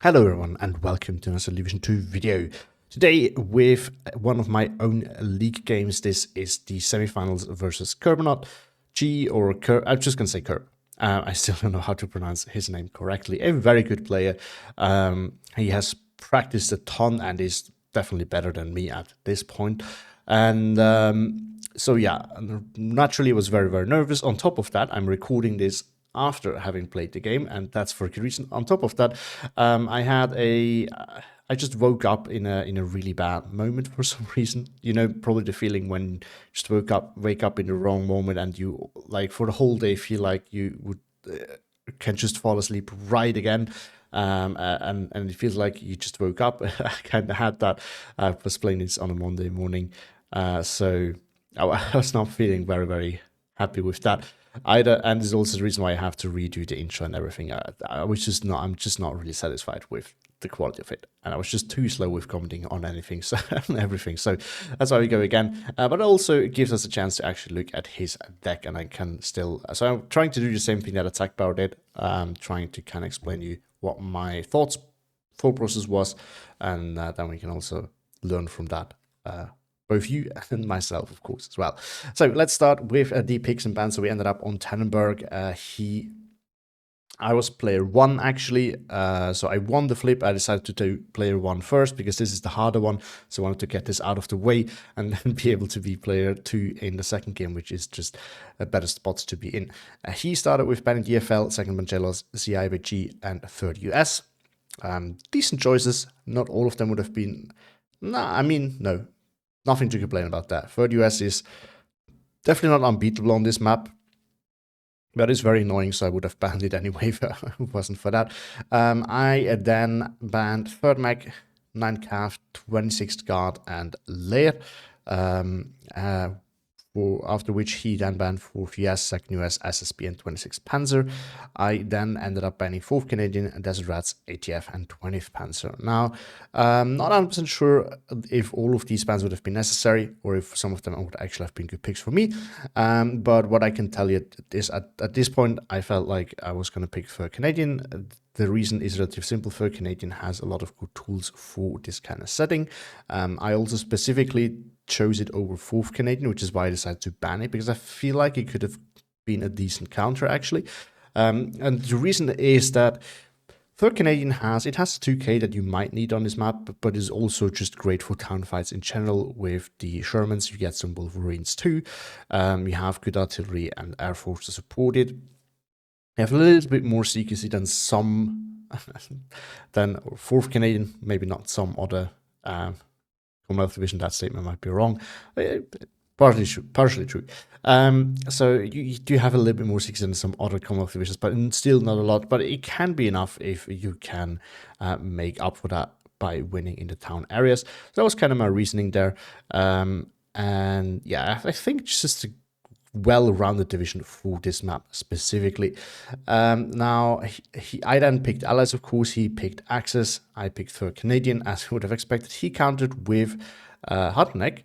Hello everyone and welcome to another Division 2 video. Today with one of my own league games. This is the semifinals versus Kerbanautg, I'm just going to say Kerb. I still don't know how to pronounce his name correctly. A very good player. He has practiced a ton and is definitely better than me at this point. And so yeah, naturally I was very, very nervous. On top of that, I'm recording this after having played the game, and that's for a good reason. On top of that, I just woke up in a really bad moment for some reason. You know, probably the feeling when you just wake up in the wrong moment, and you like for the whole day feel like you would can just fall asleep right again. And it feels like you just woke up. I kind of had that. I was playing this on a Monday morning, so I was not feeling very, very happy with that either, and there's also the reason why I have to redo the intro and everything. I'm just not really satisfied with the quality of it, and I was just too slow with commenting on anything, so everything. So that's why we go again. But it also gives us a chance to actually look at his deck, and I can still. So I'm trying to do the same thing that Attackbauer did. Trying to kind of explain you what my thought process was, and then we can also learn from that. Both you and myself, of course, as well. So let's start with the picks and bans. So we ended up on Tannenberg. I was player 1 actually, so I won the flip. I decided to do player 1 first because this is the harder one. So I wanted to get this out of the way and then be able to be player 2 in the second game, which is just a better spot to be in. He started with banning DFL, second Vangelos, CIBG, and third US. Decent choices. Not all of them would have been. No. Nothing to complain about that. Third US is definitely not unbeatable on this map. But it's very annoying, so I would have banned it anyway if it wasn't for that. I then banned third mech, 9 Cav, 26th guard, and layer. After which he then banned 4th US, 2nd US, SSB, and 26th Panzer. I then ended up banning 4th Canadian, Desert Rats, ATF, and 20th Panzer. Now, not 100% sure if all of these bans would have been necessary, or if some of them would actually have been good picks for me. But what I can tell you is at this point, I felt like I was going to pick 3rd Canadian. The reason is relatively simple. 3rd Canadian has a lot of good tools for this kind of setting. I also specifically chose it over 4th Canadian, which is why I decided to ban it, because I feel like it could have been a decent counter actually. And the reason is that 3rd Canadian has a 2K that you might need on this map, but is also just great for town fights in general. With the Shermans, you get some Wolverines too. You have good artillery and air force to support it. You have a little bit more secrecy than than 4th Canadian, maybe not some other Commonwealth Division. That statement might be wrong. Partially true. So you do have a little bit more secrecy than some other Commonwealth Divisions, but still not a lot. But it can be enough if you can make up for that by winning in the town areas. So that was kind of my reasoning there. And yeah, I think just a well-rounded division for this map specifically. Now, I then picked allies, of course. He picked Axis. I picked 3rd Canadian, as you would have expected. He countered with Harteneck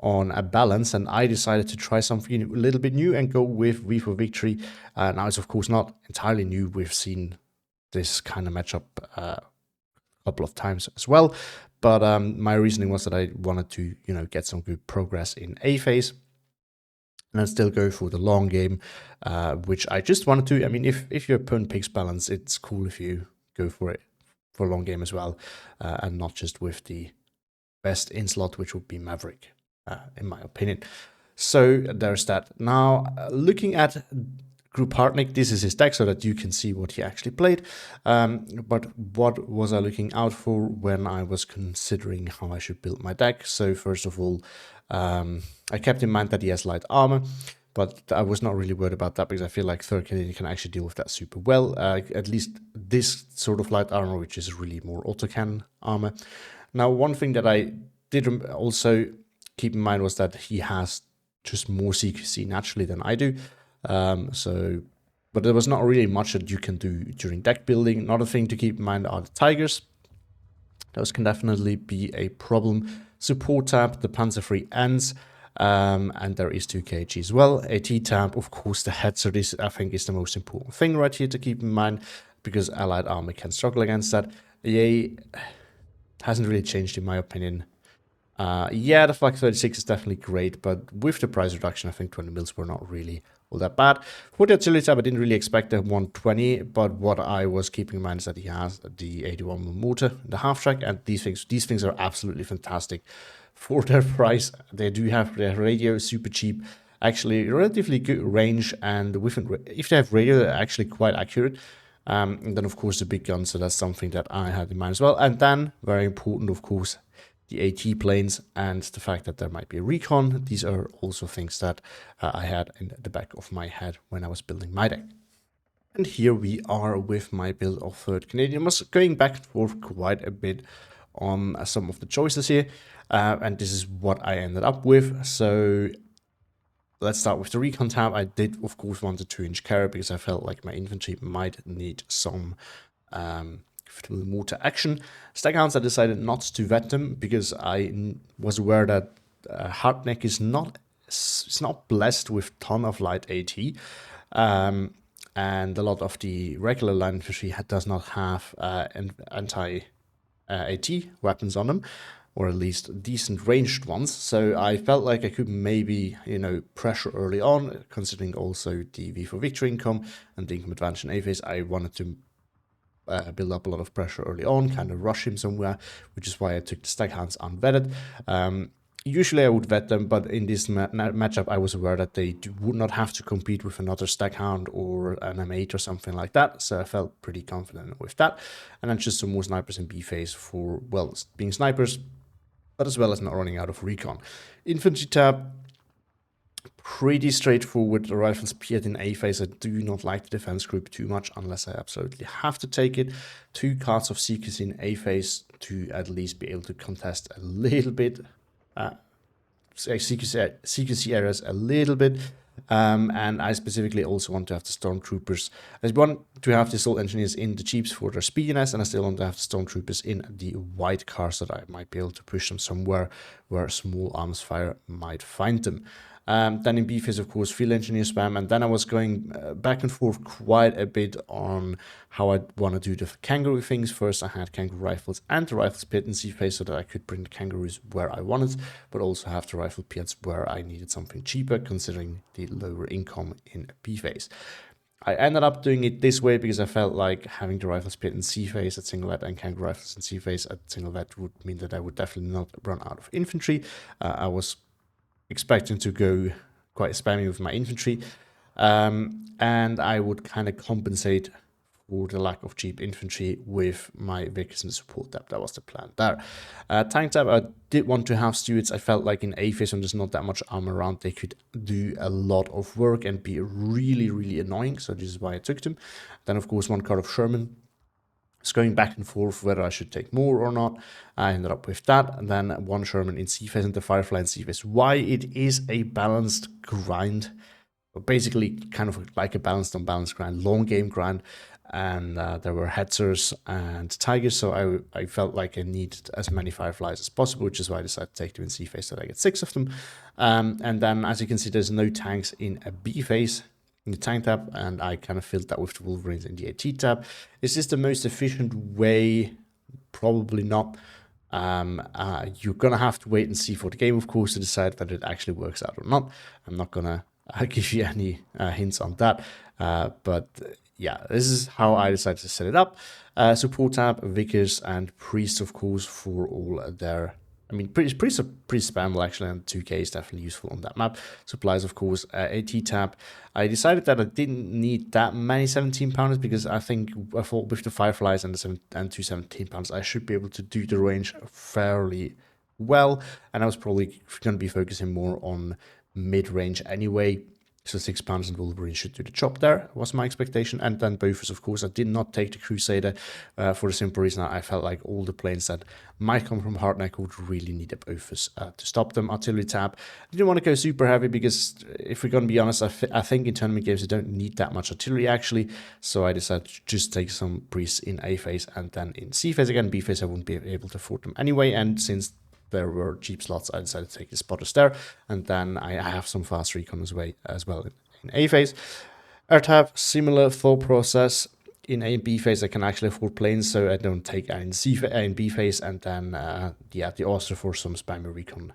on a balance, and I decided to try something a little bit new and go with V for Victory. Now, it's of course not entirely new. We've seen this kind of matchup a couple of times as well, but my reasoning was that I wanted to, get some good progress in A phase and then still go for the long game, which I just wanted to. I mean, if your opponent picks balance, it's cool if you go for it for a long game as well, and not just with the best in slot, which would be Maverick, in my opinion. So there's that. Now, looking at Group Harteneck, this is his deck so that you can see what he actually played. But what was I looking out for when I was considering how I should build my deck? So first of all, I kept in mind that he has light armor, but I was not really worried about that because I feel like 3rd Canadian can actually deal with that super well. At least this sort of light armor, which is really more autocannon armor. Now, one thing that I did also keep in mind was that he has just more CQC naturally than I do. But there was not really much that you can do during deck building. Another thing to keep in mind are the Tigers. Those can definitely be a problem. Support tab, the Panzer III ends, and there is 2 KG as well. AT tab, of course, the head. So this, I think, is the most important thing right here to keep in mind, because allied army can struggle against that. EA hasn't really changed in my opinion. Yeah, the Flak 36 is definitely great, but with the price reduction, I think 20 mils were not really all that bad. For the artillery tab, I didn't really expect the 120, but what I was keeping in mind is that he has the 81 mm motor, the half track, and these things are absolutely fantastic for their price. They do have their radio, super cheap, actually relatively good range, and if they have radio, they're actually quite accurate. And then of course the big guns, so that's something that I had in mind as well. And then very important, of course, the AT planes and the fact that there might be a recon. These are also things that I had in the back of my head when I was building my deck. And here we are with my build of 3rd Canadian. I was going back and forth quite a bit on some of the choices here, and this is what I ended up with. So let's start with the recon tab. I did, of course, want a 2-inch carry because I felt like my infantry might need some mortar action. Stackhounds, I decided not to vet them because I was aware that Harteneck is not blessed with ton of light AT, and a lot of the regular line infantry does not have anti-AT weapons on them, or at least decent ranged ones. So I felt like I could maybe, pressure early on, considering also the V for Victory income and the income advantage in A phase. I wanted to build up a lot of pressure early on, kind of rush him somewhere, which is why I took the Stackhounds unvetted. Usually I would vet them, but in this matchup I was aware that they would not have to compete with another Stackhound or an M8 or something like that, so I felt pretty confident with that. And then just some more snipers in B phase for, well, being snipers, but as well as not running out of recon. Infantry tab, pretty straightforward. The rifles appeared in A phase. I do not like the defense group too much unless I absolutely have to take it. 2 cards of secrecy in A phase to at least be able to contest a little bit. Secrecy areas a little bit. And I specifically also want to have the stormtroopers. I want to have the assault engineers in the jeeps for their speediness, and I still want to have the stormtroopers in the white cars so that I might be able to push them somewhere where small arms fire might find them. Then in B phase, of course, field engineer spam, and then I was going back and forth quite a bit on how I want to do the kangaroo things. First, I had kangaroo rifles and the rifles pit in C phase so that I could bring the kangaroos where I wanted, but also have the rifle pits where I needed something cheaper, considering the lower income in B phase. I ended up doing it this way because I felt like having the rifles pit in C phase at single vet and kangaroo rifles in C phase at single vet would mean that I would definitely not run out of infantry. I was expecting to go quite spammy with my infantry, and I would kind of compensate for the lack of cheap infantry with my Vickers and the support tab. That was the plan there. Tank tab, I did want to have stewards. I felt like in A phase when there's not that much armor around, they could do a lot of work and be really, really annoying, so this is why I took them. Then of course 1 card of Sherman. It's going back and forth whether I should take more or not. I ended up with that, and then 1 Sherman in C phase and the Firefly in C phase. Why it is a balanced grind, basically kind of like a balanced unbalanced grind, long game grind, and there were Hetzers and Tigers, so I felt like I needed as many Fireflies as possible, which is why I decided to take them in C phase so that I get 6 of them. And then as you can see, there's no tanks in a B phase in the tank tab, and I kind of filled that with the Wolverines in the AT tab. Is this the most efficient way? Probably not. You're gonna have to wait and see for the game, of course, to decide whether it actually works out or not. I'm not gonna give you any hints on that, but yeah, this is how I decided to set it up. Support tab, Vickers and Priest, of course, for all their... I mean, pretty spammable actually, and 2K is definitely useful on that map. Supplies, of course, AT tab. I decided that I didn't need that many 17-pounders because I thought with the Fireflies and the 2 17-pounders, I should be able to do the range fairly well. And I was probably going to be focusing more on mid-range anyway. So 6 pounds and Wolverine should do the job there, was my expectation. And then Bofors, of course, I did not take the Crusader for the simple reason I felt like all the planes that might come from Harteneck would really need a Bofors to stop them. Artillery tab, I didn't want to go super heavy because if we're going to be honest, I think in tournament games you don't need that much artillery actually. So I decided to just take some priests in A phase and then in C phase again. B phase I wouldn't be able to afford them anyway, and since there were cheap slots, I decided to take the spotters there, and then I have some fast recon as well in A phase. Air tab, similar thought process. in A and B phase I can actually afford planes, so I don't take A and B phase, and then yeah, the Austria for some spammy recon.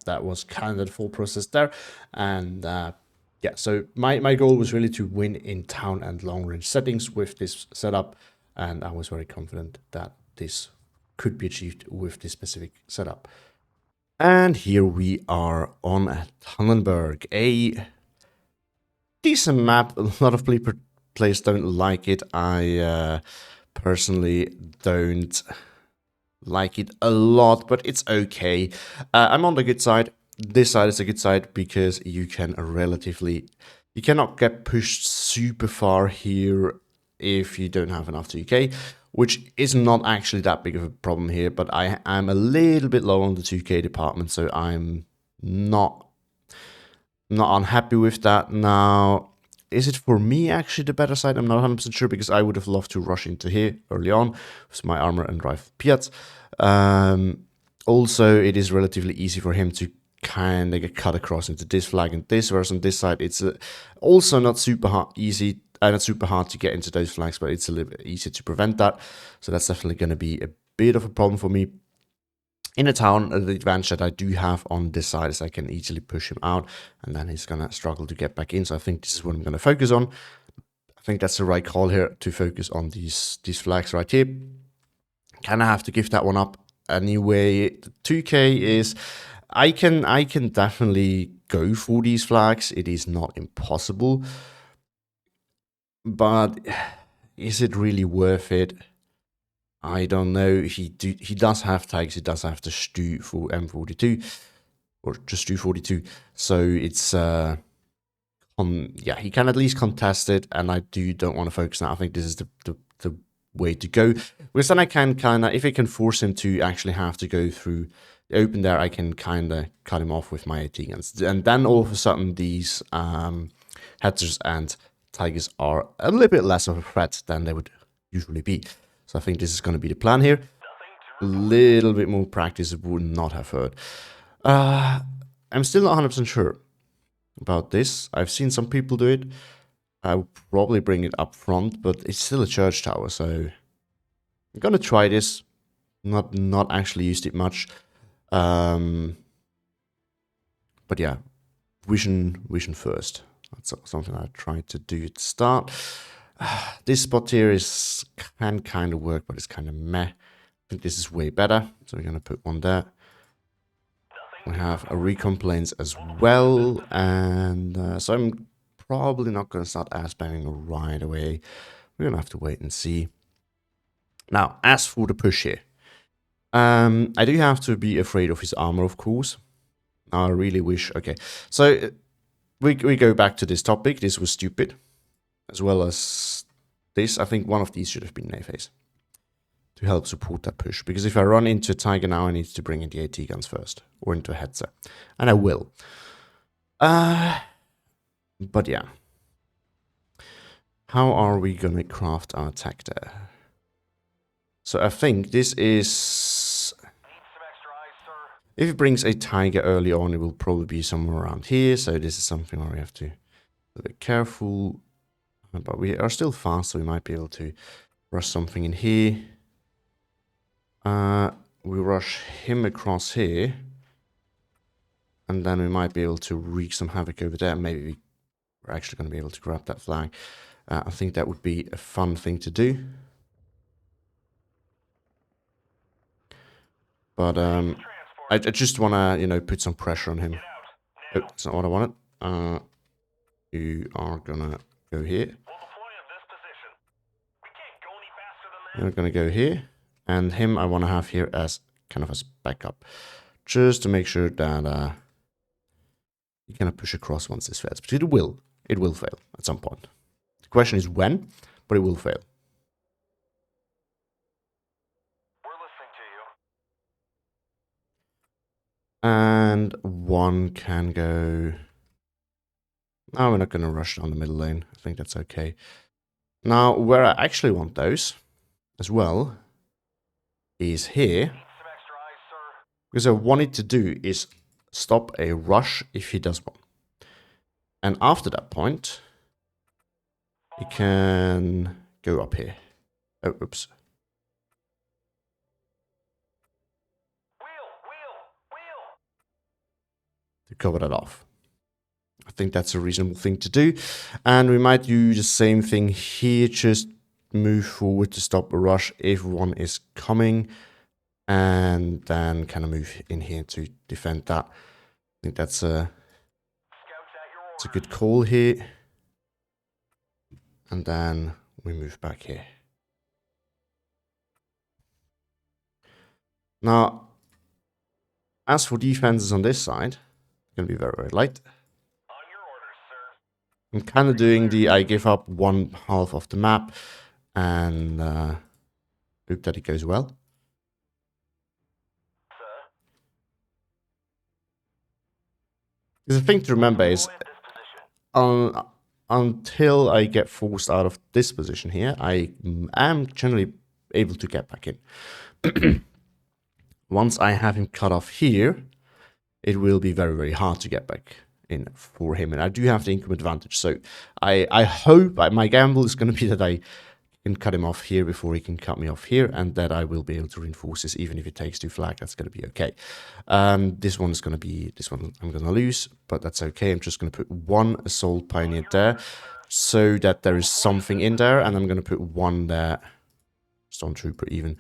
That was kind of the full process there, and yeah, so my goal was really to win in town and long range settings with this setup, and I was very confident that this could be achieved with this specific setup. And here we are on Tannenberg, a decent map. A lot of players don't like it. I personally don't like it a lot, but it's okay. I'm on the good side. This side is a good side because you cannot get pushed super far here if you don't have enough 2k, which is not actually that big of a problem here, but I am a little bit low on the 2k department, so I'm not unhappy with that. Now, is it for me actually the better side? I'm not 100% sure, because I would have loved to rush into here early on with my armor and rifle Piat. Also, it is relatively easy for him to kind of get cut across into this flag and this, whereas on this side it's also not super hard to get into those flags, but it's a little bit easier to prevent that. So that's definitely going to be a bit of a problem for me. In a town, the advantage that I do have on this side is I can easily push him out, and then he's going to struggle to get back in. So I think this is what I'm going to focus on. I think that's the right call here, to focus on these flags right here. Kind of have to give that one up anyway. The 2k is, I can definitely go for these flags. It is not impossible, but is it really worth it? I don't know. He does have tags. He does have to Stu for M42, or just Stu 42. So it's yeah, he can at least contest it, and I don't want to focus now. I think this is the way to go, because then I can kind of, if I can force him to actually have to go through the open there, I can kind of cut him off with my AT guns, and then all of a sudden these Hetzers and Tigers are a little bit less of a threat than they would usually be. So I think this is going to be the plan here. A little bit more practice would not have hurt. I'm still not 100% sure about this. I've seen some people do it. I would probably bring it up front, but it's still a church tower, so I'm going to try this. Not actually used it much. But yeah, vision first. That's something I tried to do at the start. This spot here can kind of work, but it's kind of meh. I think this is way better, so we're going to put one there. We have a recon planes as well, and so I'm probably not going to start ass spamming right away. We're going to have to wait and see. Now, as for the push here, I do have to be afraid of his armor, of course. I really wish. Okay, so we go back to this topic. This was stupid, as well as this. I think one of these should have been a phase to help support that push, because if I run into a Tiger now, I need to bring in the AT guns first, or into a Hetzer, and I will. But yeah, how are we gonna craft our attack there? So I think this is, if it brings a Tiger early on, it will probably be somewhere around here. So this is something where we have to be a bit careful, but we are still fast, so we might be able to rush something in here. We rush him across here, and then we might be able to wreak some havoc over there. Maybe we're actually going to be able to grab that flag. I think that would be a fun thing to do. But I just want to, you know, put some pressure on him. Oh, that's not what I wanted. You are gonna go here. You're gonna go here, and him I want to have here as kind of as backup, just to make sure that you cannot push across once this fails. But it will fail at some point. The question is when, but it will fail. And one can go. No, we're not going to rush down the middle lane. I think that's okay. Now, where I actually want those as well is here. Because I wanted to do is stop a rush if he does one. And after that point, he can go up here. Oh, oops. To cover that off. I think that's a reasonable thing to do. And we might do the same thing here, just move forward to stop a rush if one is coming. And then kind of move in here to defend that. I think that's a good call here. And then we move back here. Now, as for defenses on this side, it's going to be very, very light. I'm kind of doing the I give up one half of the map and hope that it goes well. The thing to remember is, until I get forced out of this position here, I am generally able to get back in. Once I have him cut off here, it will be very, very hard to get back in for him. And I do have the income advantage. So I hope, my gamble is going to be that I can cut him off here before he can cut me off here, and that I will be able to reinforce this. Even if it takes 2 flag, that's going to be okay. This one I'm going to lose, but that's okay. I'm just going to put 1 assault pioneer there so that there is something in there, and I'm going to put 1 there, stormtrooper even,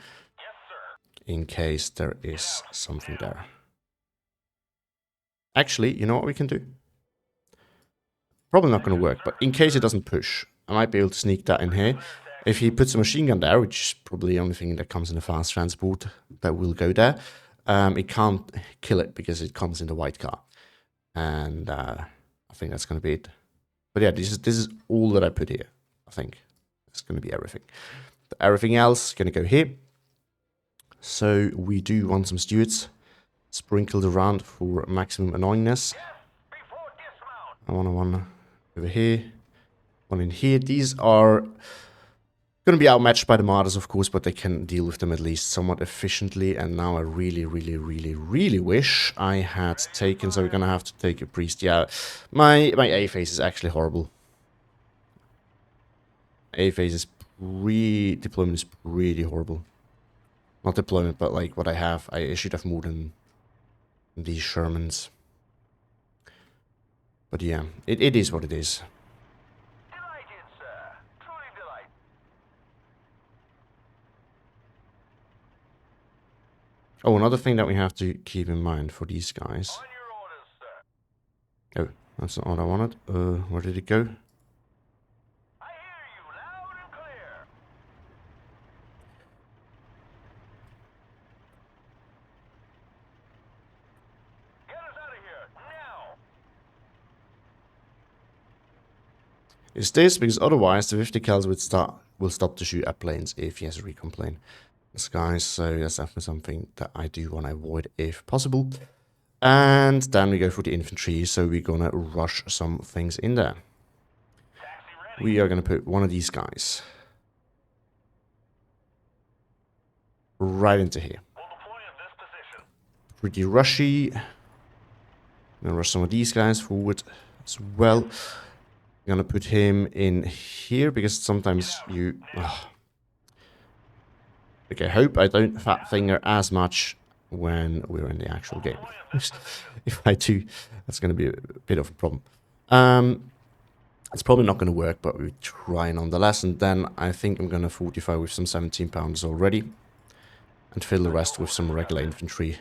in case there is something there. Actually, you know what we can do? Probably not going to work, but in case it doesn't push, I might be able to sneak that in here. If he puts a machine gun there, which is probably the only thing that comes in a fast transport that will go there, it can't kill it because it comes in the white car. And I think that's going to be it. But yeah, this is all that I put here. I think it's going to be everything. Everything else is going to go here. So we do want some stewards sprinkled around for maximum annoyingness. I want one over here, 1 in here. These are going to be outmatched by the martyrs, of course, but they can deal with them at least somewhat efficiently. And now I really, really, really, really wish I had taken. So we're going to have to take a priest. Yeah, my A phase is actually horrible. A phase is deployment is really horrible. Not deployment, but like what I have. I should have more than these Shermans. But yeah, it is what it is. Delighted, sir. Truly delighted. Oh, another thing that we have to keep in mind for these guys. On your orders, sir. Oh, that's not what I wanted. Where did it go? I hear you loud and clear. Get us out of here now. Is this because otherwise the 50 cals will stop to shoot at planes if he has a recon plane. Guys, so that's definitely something that I do want to avoid if possible. And then we go for the infantry, so we're gonna rush some things in there. We are gonna put one of these guys right into here. We'll deploy in this position. Pretty rushy. I'm gonna rush some of these guys forward as well. I'm gonna put him in here because sometimes you... Okay, hope I don't fat finger as much when we're in the actual game. If I do, that's going to be a bit of a problem. It's probably not going to work, but we try nonetheless. And then I think I'm going to fortify with some 17 pounders already. And fill the rest with some regular infantry.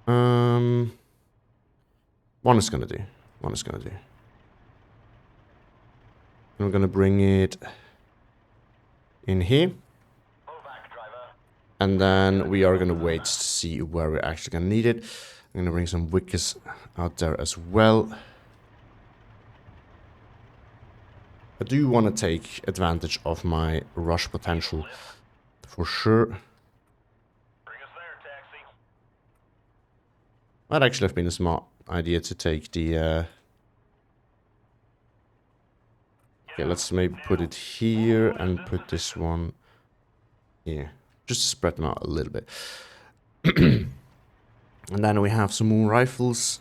One is going to do. One is going to do. I'm going to bring it in here. And then we are going to wait to see where we're actually going to need it. I'm going to bring some Wickers out there as well. I do want to take advantage of my rush potential for sure. Bring us there, taxi. Might actually have been a smart idea to take the... Okay, let's maybe put it here and put this one here. Just to spread them out a little bit. And then we have some more rifles.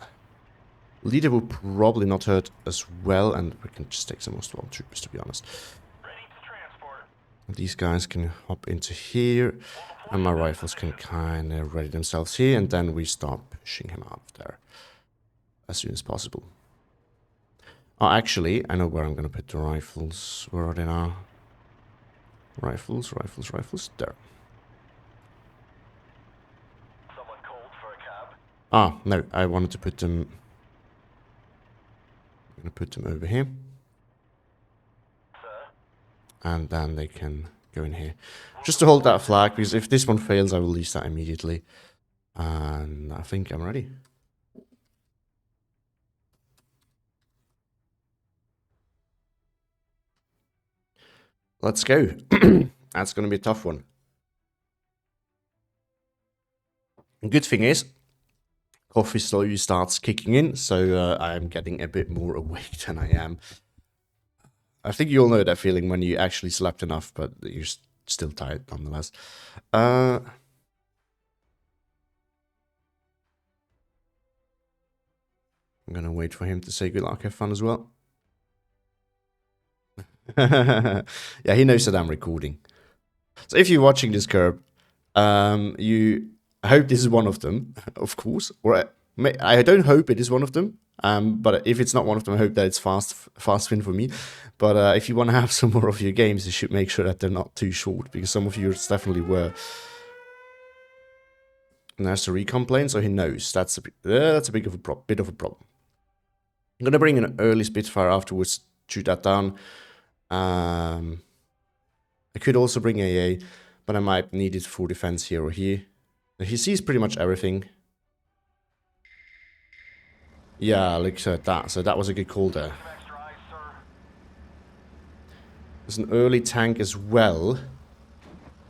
Leader will probably not hurt as well, and we can just take some more stormtroopers, to be honest. Ready to transport. These guys can hop into here, and my rifles can kind of ready themselves here, and then we start pushing him out of there as soon as possible. Oh, actually, I know where I'm going to put the rifles. Where are they now? Rifles, rifles, rifles. There. Someone cold for a cab? Ah, no, I wanted to put them... I'm going to put them over here. Sir? And then they can go in here. Just to hold that flag, because if this one fails, I will release that immediately. And I think I'm ready. Let's go. That's going to be a tough one. The good thing is, coffee slowly starts kicking in, so I'm getting a bit more awake than I am. I think you all know that feeling when you actually slept enough, but you're still tired nonetheless. I'm gonna wait for him to say good luck, have fun as well. Yeah, he knows that I'm recording. So if you're watching this, Kerb, I hope this is one of them, of course. Or I don't hope it is one of them. But if it's not one of them, I hope that it's fast win for me. But if you want to have some more of your games, you should make sure that they're not too short, because some of yours definitely were. And there's the recon plane, so he knows that's a bit of a problem. I'm gonna bring an early Spitfire afterwards, shoot that down. I could also bring AA, but I might need it for defense here or here. He sees pretty much everything. Yeah, look at that. So that was a good call there. Some extra eyes, sir. There's an early tank as well.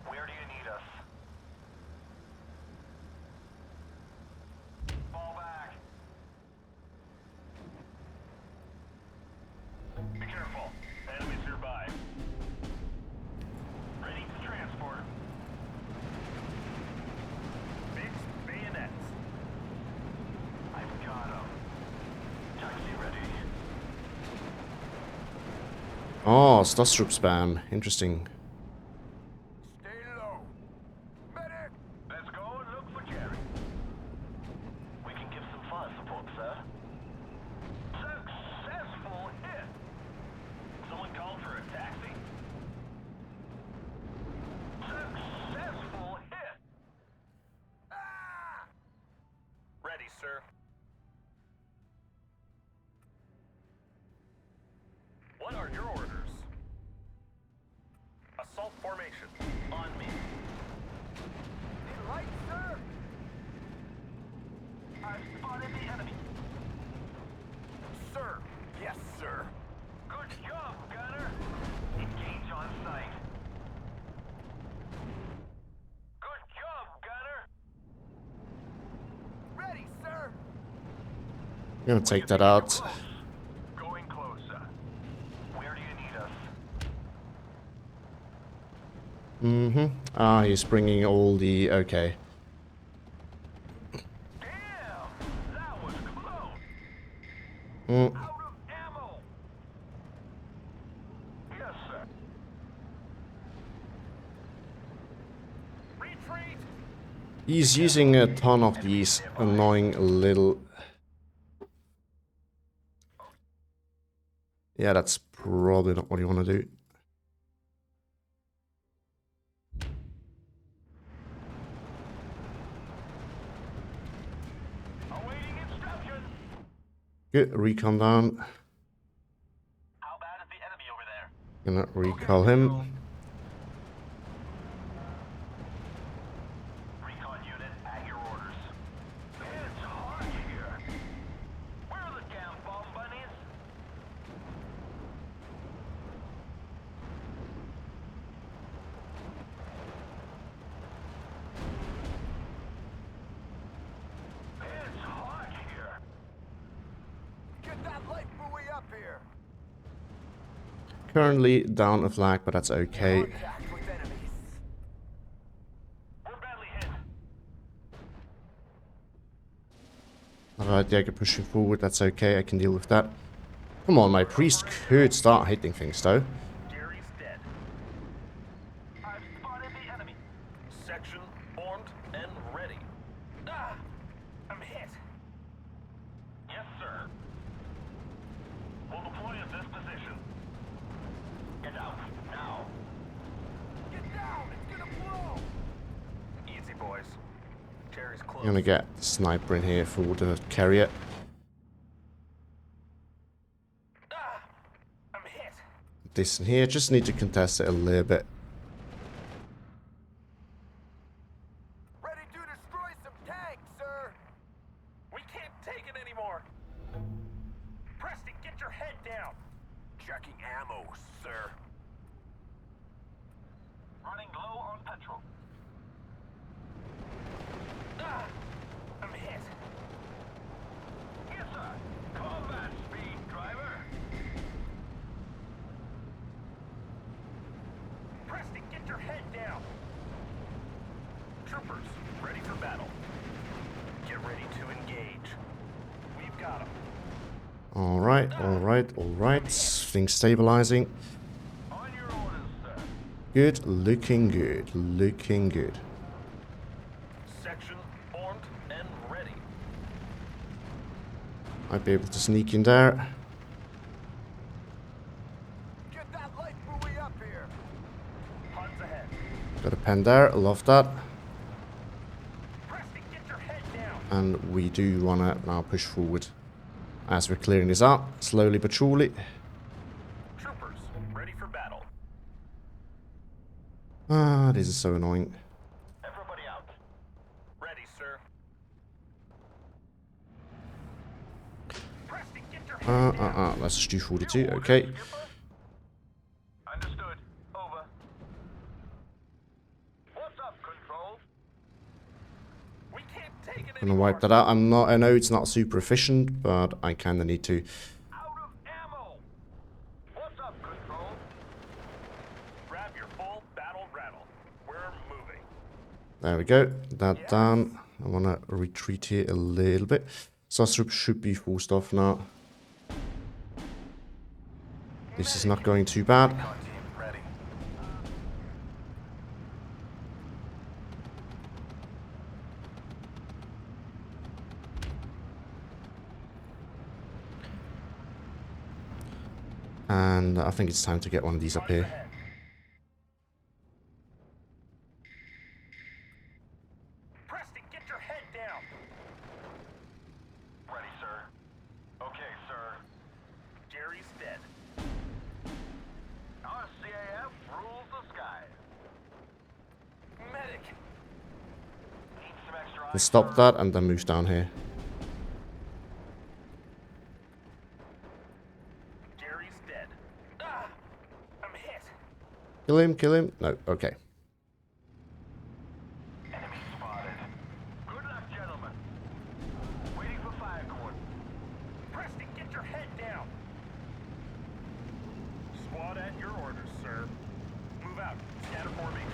Where do you need us? Fall back. Be careful. Enemies nearby. Ready to transport. Fixed bayonets. I've got 'em. Taxi ready. Oh, Stostrup spam. Interesting. Stay low. Medic! Let's go and look for Jerry. We can give some fire support, sir. Successful hit! Someone called for a taxi. Successful hit! Ah! Ready, sir. What are your orders? Assault formation. On me. Need light, sir? I've spotted the enemy. Sir. Yes, sir. Good job, gunner. Engage on sight. Good job, gunner. Ready, sir. I'm gonna take that out. Going closer. Where do you need us? Ah, he's bringing all the... Okay. Damn! That was close. Mm. Out of ammo. Yes, sir. Retreat. He's using a ton of these annoying little... Yeah, that's probably not what you want to do. Awaiting instructions. Good, recon down. How bad is the enemy over there? Gonna recall him. Recon unit at your orders. It's hot here. Where are the damn bomb bunnies? It's hot here. Get that light buoy up here. Currently down a flag, but that's okay. Contact with enemies. We're badly hit. Alright, Jäger pushing forward, that's okay, I can deal with that. Come on, my priest could start hitting things though. Jerry's dead. I've spotted the enemy. Section armed and ready. Ah! I'm hit. Yes, sir. We'll deploy at this position. Get out, now. Get down, it's gonna blow! Easy, boys. Jerry's close. I'm gonna get the sniper in here for the carrier. This in here, just need to contest it a little bit. Ready to destroy some tanks, sir. We can't take it anymore. Preston, get your head down. Checking ammo, sir. Running low on petrol. Ah, I'm hit. Yes, sir. Combat speed, driver. Preston, get your head down. Troopers, ready for battle. Get ready to engage. We've got them. Alright, alright, alright. Things stabilizing. On your orders, sir. Good, looking good, looking good. Section armed and ready. Might be able to sneak in there. Get that light buoy up here. Huns ahead. Got a pen there, I love that. Preston, get your head down. And we do want to now push forward as we're clearing this up, slowly but surely. Troopers, ready for battle. Ah, this is so annoying. Everybody out. Ready, sir. Preston, get your head down. Let's just do 42, okay. Understood. Over. What's up, control? We can't take it Gonna anymore. wipe that out. I know it's not super efficient, but I kinda need to. Out of ammo. What's up, control? Grab your full battle rattle. We're moving. There we go. That down. I wanna retreat here a little bit. Sustrup should be forced off now. This is not going too bad. Team ready. And I think it's time to get one of these up here. Preston, get your head down. Ready, sir. Okay, sir. Jerry's dead. Our CAF rules the skies. Medic. Need some extra Let's stop that and then move down here. Jerry's dead. Ah! I'm hit. Kill him, kill him. No, okay. Enemy spotted. Good luck, gentlemen. Waiting for fire cord. Preston, get your head down. Squad at your orders, sir. Move out. Scatter formation.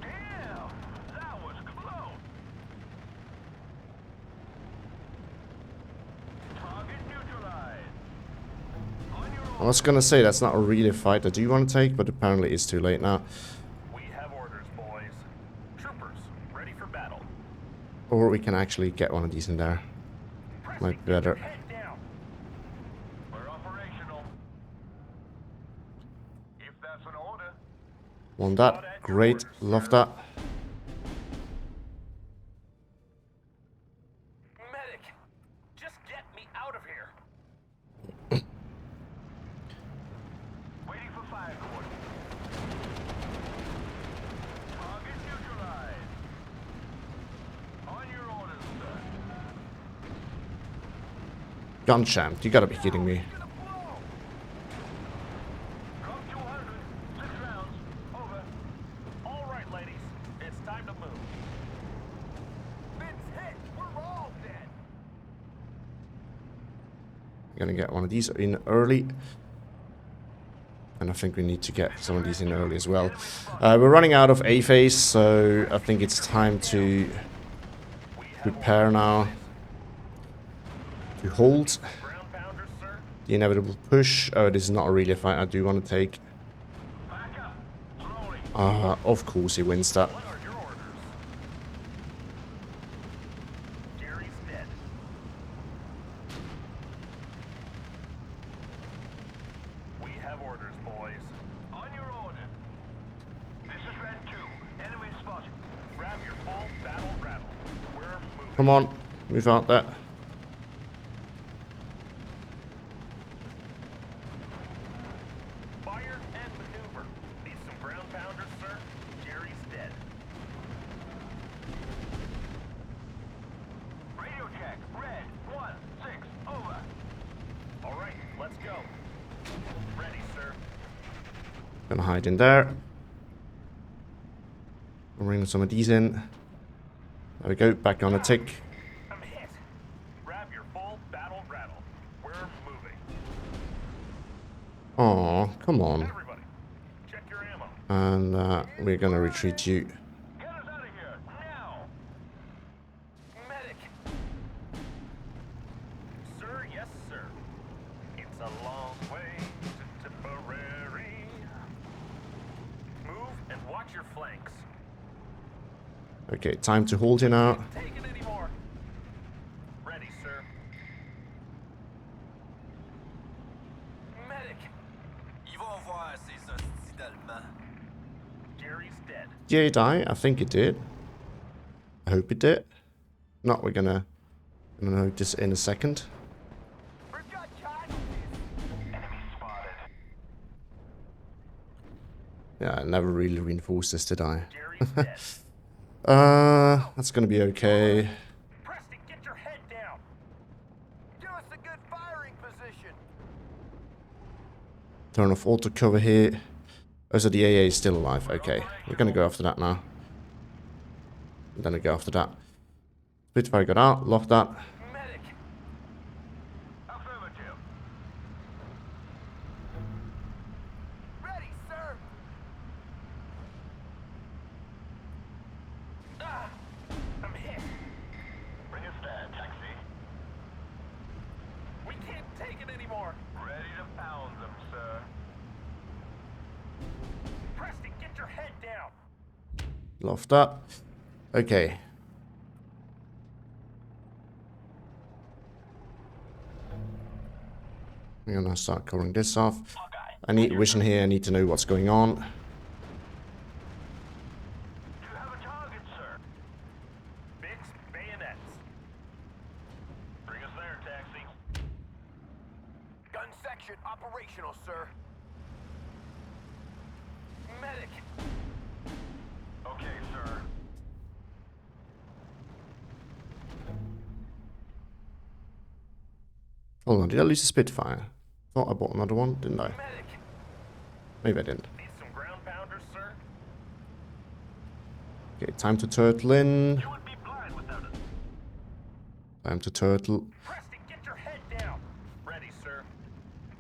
Damn! That was close. Target neutralized. On your I was gonna say that's not a really fight I do want to take, but apparently it's too late now. We have orders, boys. Troopers, ready for battle. Or we can actually get one of these in there. Might be better. Head down. We're operational. If that's an order. Want that? Great, love that. Medic, just get me out of here. Waiting for fire cord. Target neutralized. On your orders, sir. Gunshamp, you gotta be kidding me. Gonna blow. Drop 200. 6 rounds. Over. All right, ladies. It's time to move. Finn's hit. We're all dead. Gonna get one of these in early. And I think we need to get some of these in early as well. We're running out of A phase, so I think it's time to prepare now to hold the inevitable push. Oh, this is not really a fight I do want to take. Of course he wins that. Come on, move out there. Fire and maneuver. Need some ground pounders, sir? Jerry's dead. Radio check. Red 1-6 over. All right, let's go. Ready, sir. Gonna hide in there. I'll bring some of these in. There we go, back on a tick. I'm hit. Grab your full battle rattle. We're moving. Aw, come on. Everybody, check your ammo. And we're gonna retreat you. Get us out of here now. Medic. Sir, yes, sir. It's a long way to Tipperary. Move and watch your flanks. Okay, time to hold here now. Take it anymore. Ready, sir. Medic. Ils vont voir ces hosties d'Allemands. Jerry's dead. Did it die? I think it did. I hope it did. Not, we're gonna note this in a second. We've got casualties. Enemy spotted. Yeah, I never really reinforced this, did I? Jerry's dead. That's gonna be okay. Preston, get your head down. Give us a good firing position. Turn off auto cover here. Oh, so the AA is still alive. Okay, we're gonna go after that now. And then I go after that. Spitfire got out, locked that. Medic. Affirmative. Ready, sir. I'm hit. Bring us there, taxi. We can't take it anymore. Ready to pound them, sir. Preston, get your head down. Loft that. Okay. I'm gonna start covering this off. I need vision here, I need to know what's going on. You have a target, sir. Fixed bayonets. Bring us there, taxi. Gun section operational, sir. Medic. Okay, sir. Hold on, did I lose a Spitfire? Thought I bought another one, didn't I? Medic. Maybe I didn't. Need some ground pounders, sir. Okay, time to turtle in. You would be blind without it. Time to turtle. Preston, get your head down. Ready, sir.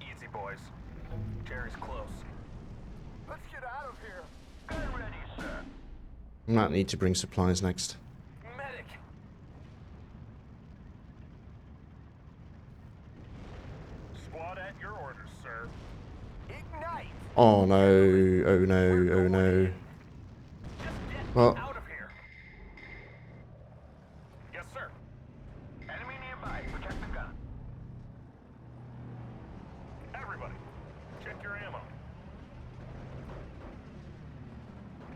Easy, boys. Jerry's close. Let's get out of here. Gun ready, sir. Might need to bring supplies next. Medic. Squad at your orders, sir. Ignite. Oh no, oh no, oh no. Just get Well, out of here. Yes, sir. Enemy nearby. Protect the gun. Everybody, check your ammo.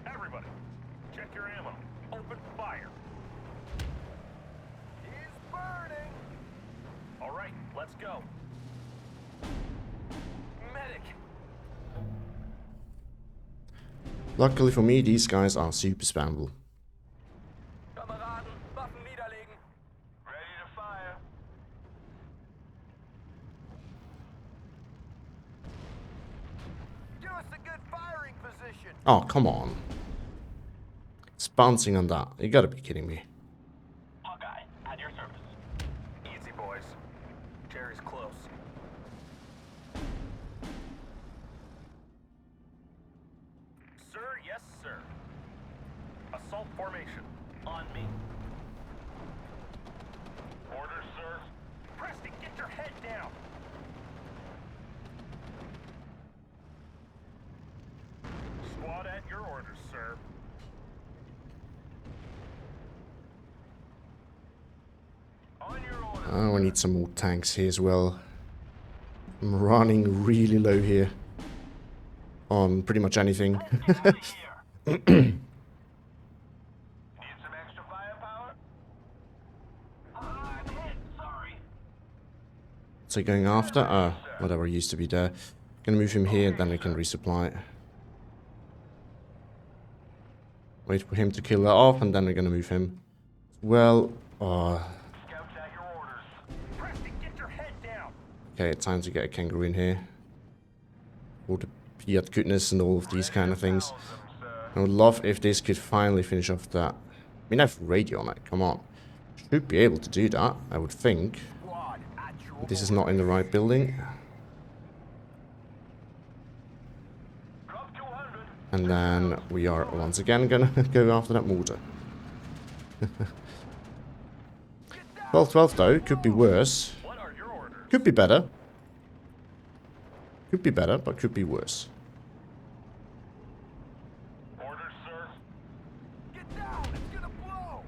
Everybody, check your ammo. Open fire. He's burning. All right, let's go. Medic. luckily for me, these guys are super spammable. Kameraden, Waffen niederlegen. Ready to fire. Give us a good firing position. Oh, come on. It's bouncing on that. You gotta be kidding me. Hawkeye, at your service. Easy, boys. Jerry's close. assault formation. On me. Orders, sir. Preston, get your head down. Squad at your orders, sir. On your orders. Oh, we need some more tanks here as well. I'm running really low here on pretty much anything. Get out of here. Need some extra firepower? I'm hit, sorry. So going after? Whatever used to be there. Gonna move him here, then we can resupply. Wait for him to kill that off, and then we're gonna move him. Well, Scouts at your orders. Preston, get your head down. okay, time to get a kangaroo in here. All the Fiat goodness and all of these kind of things. I would love if this could finally finish off that. I mean, I have radio on it, come on. Should be able to do that, I would think. Squad at your This is not in the right building. Drop 200. And then we are once again gonna go after that mortar. 12-12 though, could be worse. What are your orders? Could be better. Could be better, but could be worse. Orders, sir. Get down! It's gonna blow!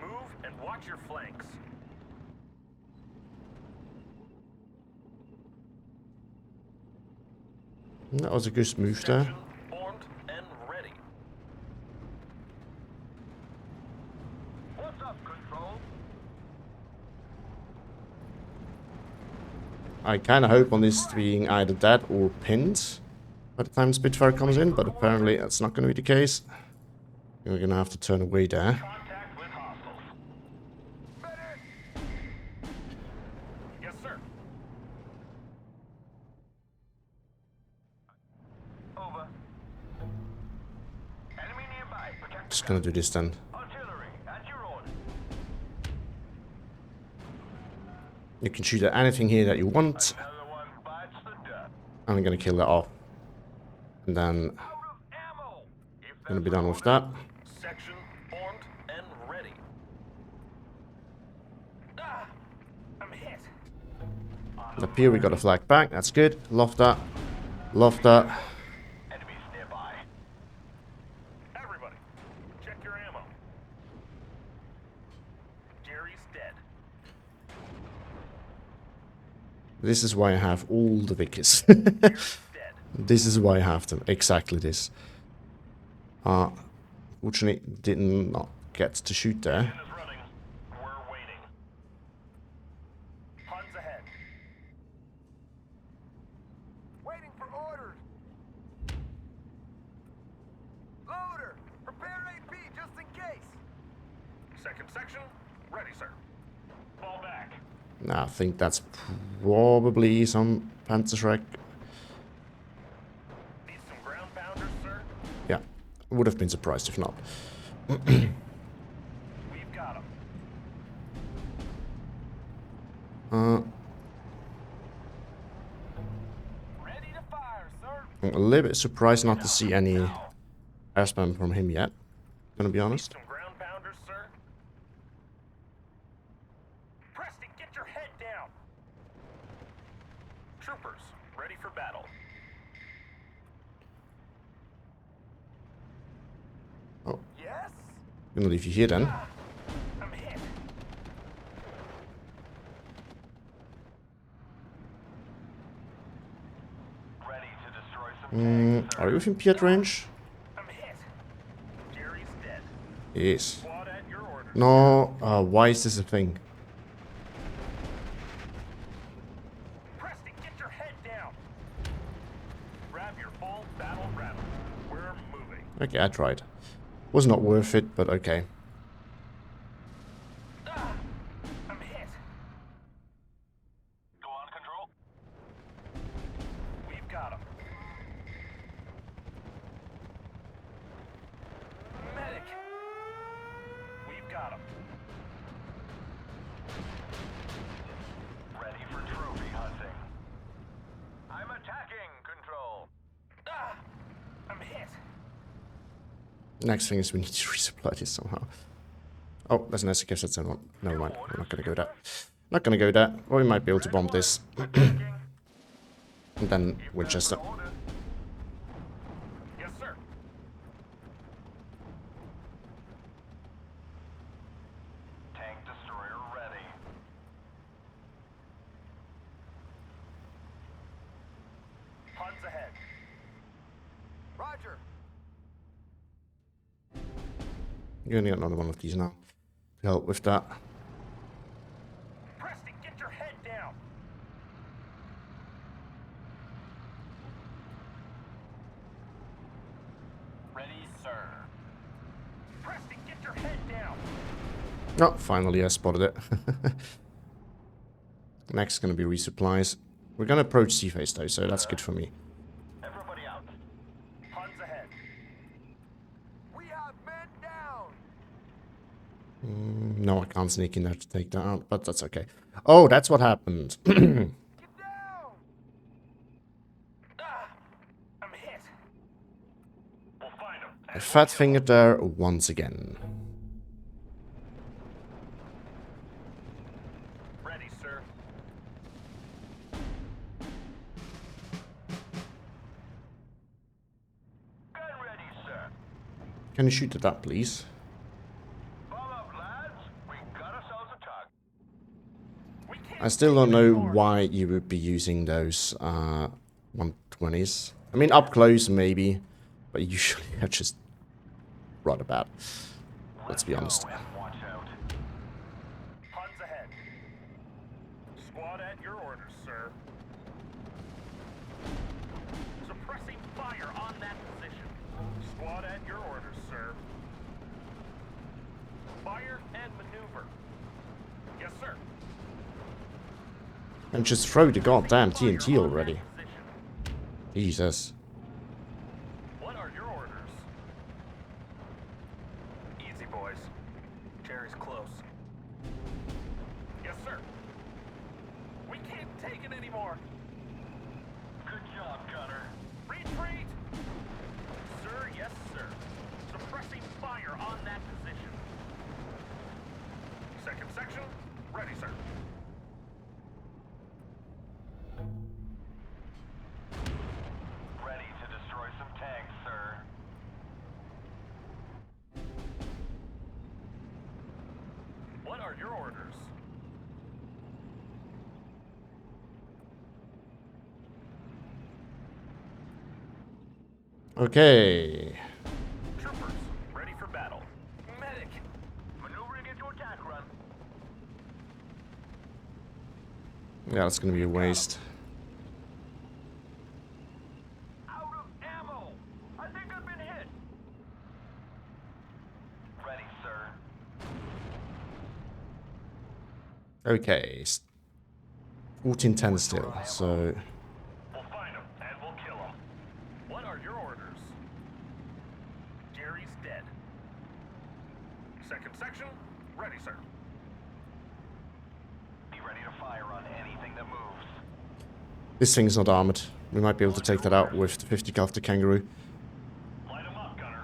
Move and watch your flanks. That was a good move there. Section formed and ready. What's up, Control? I kind of hope on this being either dead or pinned by the time Spitfire comes in, but apparently that's not going to be the case. We're going to have to turn away there. Contact with hostiles. Medic! Yes, sir. Over. Enemy nearby. Protect. Just going to do this then. Artillery at your order. You can shoot at anything here that you want. Another one bites the dust. And I'm going to kill that off. And then Out of ammo. If going to be that's done with that. Section formed and ready. Ah, I'm hit. Up here we got a flag back. That's good. Love that. Love that. Enemies nearby. Everybody, check your ammo. Jerry's dead. This is why I have all the Vickers. Jerry's dead. This is why I have them. Exactly this. Fortunately, did not get to shoot there. Engine is running. We're waiting. Huns ahead. Waiting for orders. Loader, prepare AP just in case. Second section, ready, sir. Fall back. Nah, I think that's probably some Panzerschreck. Need some ground pounders, sir. Yeah, would have been surprised if not. We've got them. Ready to fire, sir. I'm a little bit surprised not to see any air spam from him yet. Gonna be honest. Some ground pounders, sir. Preston, get your head down. Troopers, ready for battle. Oh, Yes? gonna leave you here then. I'm hit. Ready to destroy some Are you within Piat range? I'm hit. Jerry's dead. Yes. Squad at your orders. No, why is this a thing? Preston, get your head down. Grab your full battle rattle. We're moving. Okay, I tried. Was not worth it, but okay. I'm hit. Go on, Control. We've got him. Medic. We've got him. Ready for trophy hunting. I'm attacking, Control. I'm hit. Next thing is we need to resupply this somehow. Oh, there's an SCF that's on. Never mind. We're not gonna go there. Not gonna go there. Or we might be able to bomb this. And then Winchester. Yes, sir. Tank destroyer ready. Huns ahead. Roger. You're gonna get another one of these now to help with that. Preston, get your head down. Ready, sir. Preston, get your head down. Oh, finally I spotted it. Next is gonna be resupplies. We're gonna approach sea phase though, so that's good for me. Everybody out. Huns ahead. We have men down. No, I can't sneak in there to take that out, but that's okay. Oh, that's what happened. Get down. I'm hit. We'll find him. I fat fingered there once again. Ready, sir. Gun ready, sir. Can you shoot at that, please? Bomb up, lads. We got ourselves a target. We can't I still don't know why you would be using those 120s. I mean, up close maybe, but usually they're just rather bad. Let's be honest. Watch out. Huns ahead. Squad at your orders, sir. Suppressing fire on that position. Squad at your orders, sir. Fire and maneuver. Yes, sir. And just throw the goddamn TNT already. Jesus. What are your orders? Easy, boys. Jerry's close. Yes, sir. We can't take it anymore. Good job, Gunner. Retreat! Sir, yes, sir. Suppressing fire on that position. Second section, ready, sir. Ready to destroy some tanks, sir. What are your orders? Okay. Troopers, ready for battle. Medic, maneuvering into attack run. Yeah, that's gonna be a waste. Out of ammo! I think I've been hit! Ready, sir. Okay. 1410 still, so... We'll find him, and we'll kill him. What are your orders? Jerry's dead. Second section, ready, sir. Be ready to fire on anything that moves. This thing's not armored. We might be able to take that out with the 50 cal of the Kangaroo. Light him up, Gunner.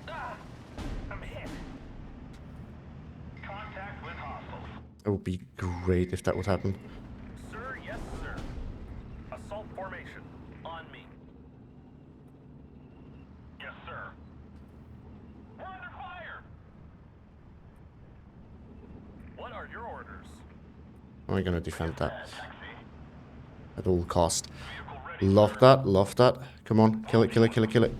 Ah! I'm hit. Contact with hostiles. It would be great if that would happen. Sir, yes, sir. Assault formation. On me. Yes, sir. We're under fire! What are your orders? I'm gonna defend that Taxi. at all cost. Vehicle ready. Love that, love that. Come on, kill it, kill it, kill it, kill it.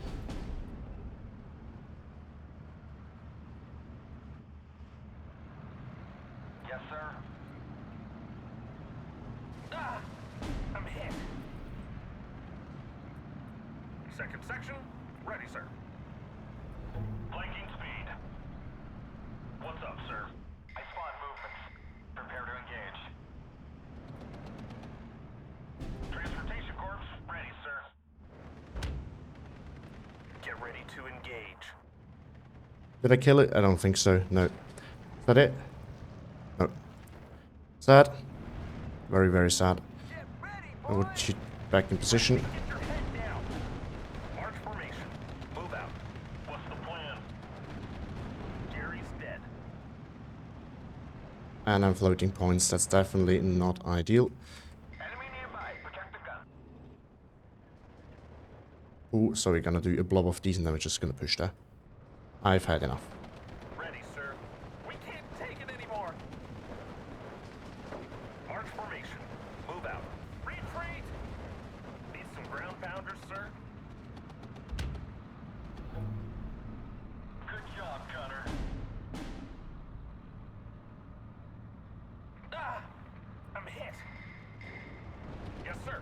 Yes, sir. Ah! I'm hit. Second section, ready, sir. Flanking speed. What's up, sir? I spot movements. Prepare to engage. Transportation corps, ready, sir. Get ready to engage. Did I kill it? I don't think so. No. Is that it? No. Sad. Very, very sad. Get ready, I would shoot back in position. Get your head down. March formation. And I'm floating points. That's definitely not ideal. Enemy nearby. Protect the gun. Oh, so we're gonna do a blob of these and then we're just gonna push there. I've had enough. Ready, sir. We can't take it anymore. March formation. Move out. Retreat. Need some ground pounders, sir? Good job, Connor. Ah! I'm hit. Yes, sir.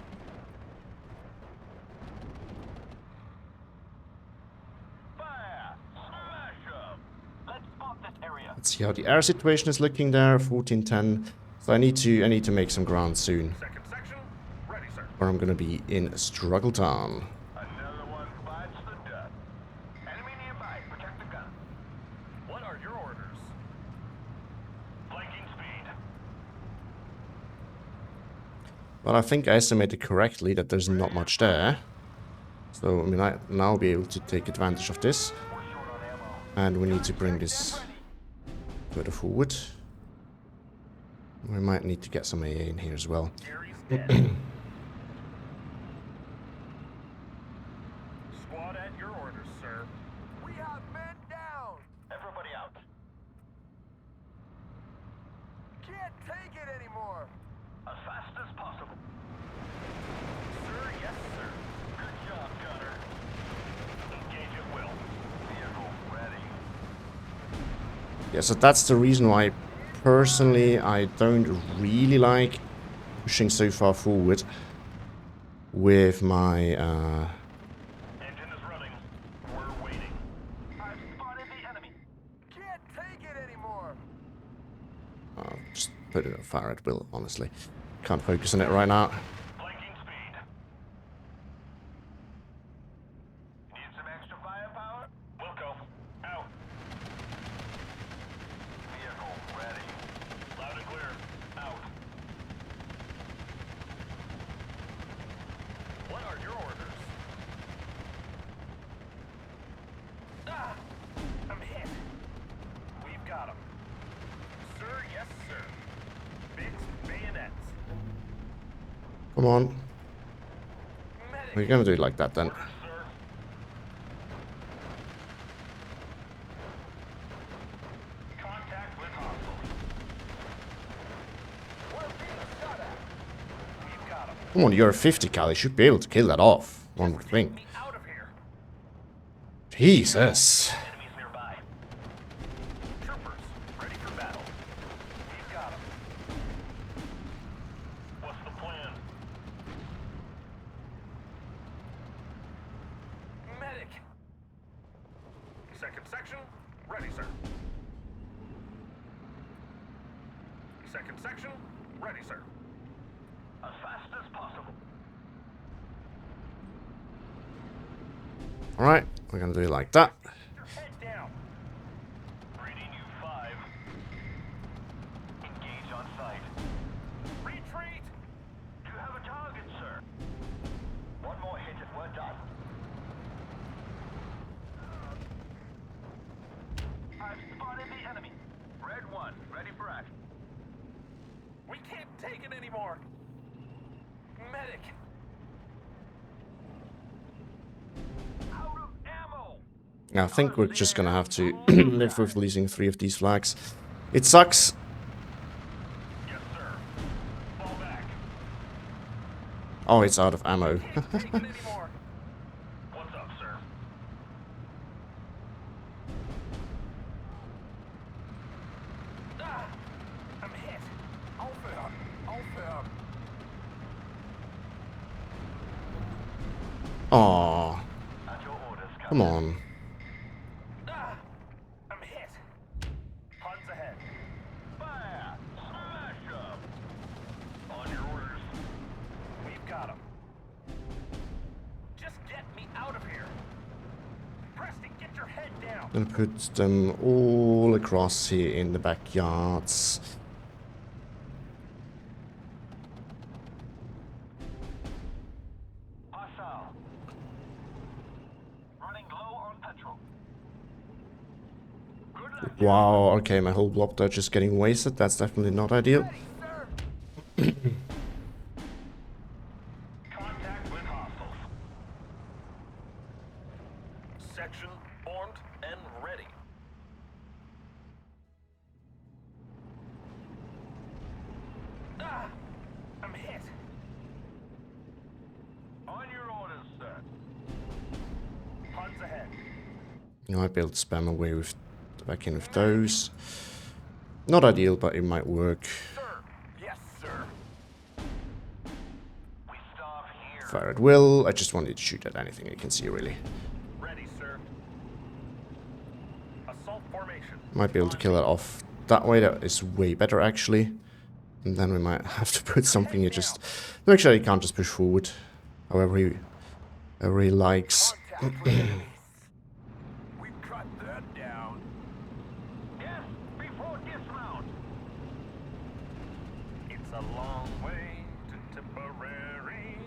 Fire! Smash 'em! Let's spot this area. Let's see how the air situation is looking there. 1410. So I need to make some ground soon, Second section. Ready, sir. or I'm gonna be in Struggle Town. Another one bites the dust. Enemy nearby. Protect the gun. What are your orders? Flanking speed. But I think I estimated correctly that there's not much there. So, I mean, I now be able to take advantage of this. We're short on ammo. And we need to bring this further forward. We might need to get some AA in here as well. Gary's dead. Squad at your orders, sir. We have men down. Everybody out. Can't take it anymore. As fast as possible. Sir, yes, sir. Good job, Gunner. Engage at will. Vehicle ready. Yeah, so that's the reason why, personally, I don't really like pushing so far forward with my, Engine is running. We're waiting. I've spotted the enemy. Can't take it anymore. just put it on fire at will, honestly. Can't focus on it right now. Flanking speed. Need some extra firepower? Wilco, out. Vehicle ready. Loud and clear. Out. What are your orders? Ah! I'm hit. We've got him. Sir, yes, sir. Fixed bayonets. Come on. Medic. We're gonna do it like that then. Orders, sir. Contact with hostiles. We're being shot at. We've got him. Come on, you're a 50 cal. You should be able to kill that off. One would think. Me out of here. Jesus. Enemies nearby. Troopers, ready for battle. We've got him. What's the plan? Medic. Second section, ready, sir. Second section, ready, sir. As fast as possible. Alright, we're gonna do it like that. Your head down. Reading you 5. Engage on sight. Retreat. You have a target, sir. One more hit and we're done. I've spotted the enemy. Red 1, ready for action. We can't take it anymore. Medic. Out of ammo. I think we're just gonna have to live with losing 3 of these flags. It sucks. Yes, sir. Fall back. Oh, it's out of ammo. Can't take it anymore. What's up, sir? Ah! I'm hit. Aufhören. Aw, At your orders, come on. Ah! I'm hit. Huns ahead. Fire! Smash 'em! On your orders. We've got 'em. Just get me out of here. Preston, get your head down. Gonna put them all across here in the backyards. Hostile. Running low on petrol. Good luck. Wow, okay, my whole blob dodge is getting wasted. That's definitely not ideal. Contact with hostiles. Section formed and ready. Ah! I'm hit. On your orders, sir. Huns ahead. You might be able to spam away with back in with those. Not ideal, but it might work. Sir. Yes, sir. We stop here. Fire at will. I just wanted to shoot at anything you can see, really. Ready, sir. Assault formation. Might be able to kill that off that way. That is way better, actually. And then we might have to put something here just to make sure he can't just push forward however he likes. We cut that down. Yes, before dismount. It's a long way to Tipperary.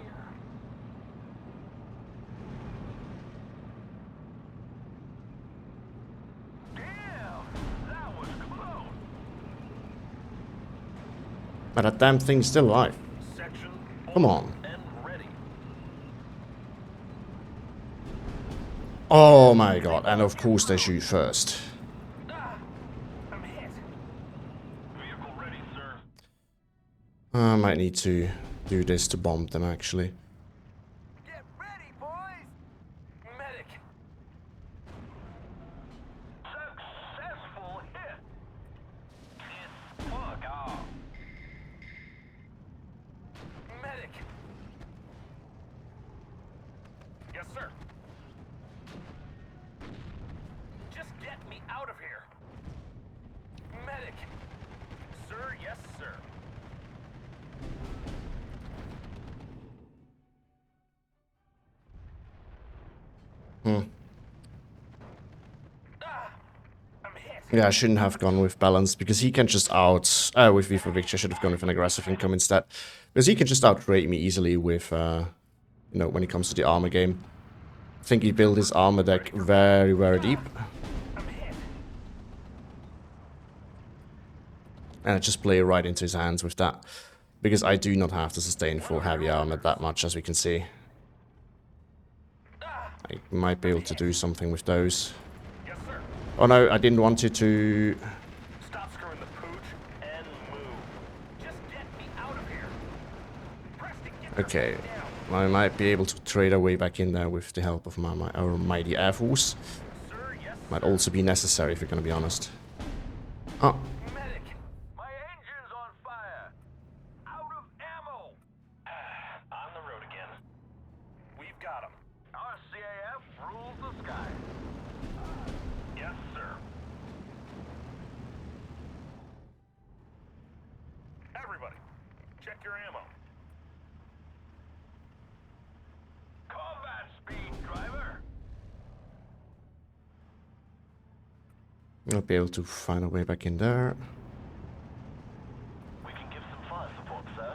Damn, that was close. But that damn thing's still alive. Section Come on. and ready. Oh my god, and of course they shoot first. I'm hit. Vehicle ready, sir. I might need to do this to bomb them, actually. Get ready, boys. Medic. Successful hit. Get fuck off. Medic. Yes, sir. Just get me out of here. Medic. Sir, yes, sir. I'm hit. Yeah, I shouldn't have gone with balance, because he can just with V for Victor, I should have gone with an aggressive income instead. Because he can just outrate me easily with, you know, when it comes to the armor game. I think he built his armor deck very, very deep. I'm hit. And I just play right into his hands with that. Because I do not have to sustain for heavy armor that much, as we can see. I might be able to do something with those. Yes, sir. Oh no, I didn't want you to... Stop screwing the pooch and move. Just get me out of here. Preston, get your Okay, head down. I might be able to trade our way back in there with the help of our mighty Air Force. Sir, yes, Might also be necessary, if we're gonna be honest. Oh, medic. My engine's on fire. Out of ammo. On the road again. We've got him. Our CAF rules the sky. Yes, sir. Everybody, check your ammo. Combat speed, driver. I'll be able to find a way back in there. We can give some fire support, sir.